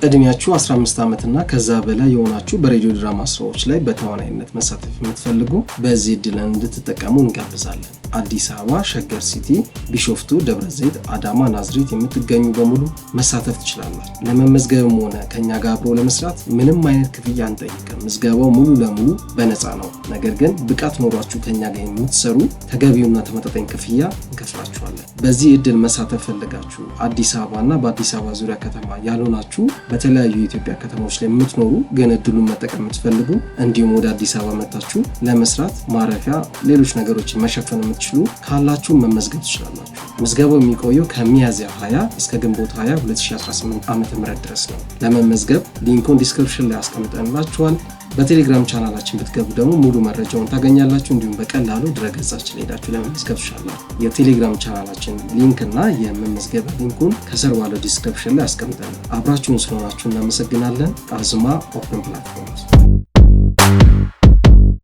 እድሜያችሁ 15 ዓመትና ከዛ በላይ የሆናችሁ በሬዲዮ ድራማ ስራዎች ላይ በተዋናይነት መሳተፍ የምትፈልጉ በዚህ እድል እንድትጠቀሙ እንጋብዛለን። አዲስ አበባ፣ ሸገር ሲቲ፣ ቢሾፍቱ፣ ደብረ ዘይት፣ አዳማ፣ ናዝሬት የምትገኙ በሙሉ መሳተፍ ትችላላችሁ። ለመመዝገብም ሆነ ከኛ ጋር አብሮ ለመስራት ምንም አይነት ክፍያ አንጠይቅም። ምዝገባው ሙሉ ለሙሉ በነፃ ነው። ነገር ግን ብቃት ኖሯችሁ ከኛ ጋር የምትሰሩ ተገቢውና ተመጣጣኝ ክፍያ እንከፍላችኋለን። በዚህ እድል መሳተፍ ፈልጋችሁ አዲስ አበባና በአዲስ አበባ ዙሪያ ከተማ ያልሆናችሁ በተለያዩ የኢትዮጵያ ከተሞች ላይ የምትኖሩ ግን እድሉን መጠቀም የምትፈልጉ እንዲሁም ወደ አዲስ አበባ መጣችሁ ለመስራት ማረፊያ፣ ሌሎች ነገሮችን መሸፈን የምትችሉ ካላችሁ መመዝገብ ትችላላችሁ። ምዝገባው የሚቆየው ከሚያዝያ 20 እስከ ግንቦት 20 2018 ዓ.ም ድረስ ነው። ለመመዝገብ ሊንኩን ዲስክሪፕሽን ላይ አስቀምጠንላችኋል። በቴሌግራም ቻናላችን ብትገቡ ደግሞ ሙሉ መረጃውን ታገኛላችሁ። እንዲሁም በቀላሉ ድረገጻችን ሄዳችሁ ለመመዝገብ ትችላላችሁ። የቴሌግራም ቻናላችን ሊንክ እና የመመዝገቢያ ሊንኩን ከስር ባለው ዲስክሪፕሽን ላይ አስቀምጠናል። አብራችሁን ስለሆናችሁ እናመሰግናለን። አዝማ ኦፕን ፕላትፎርም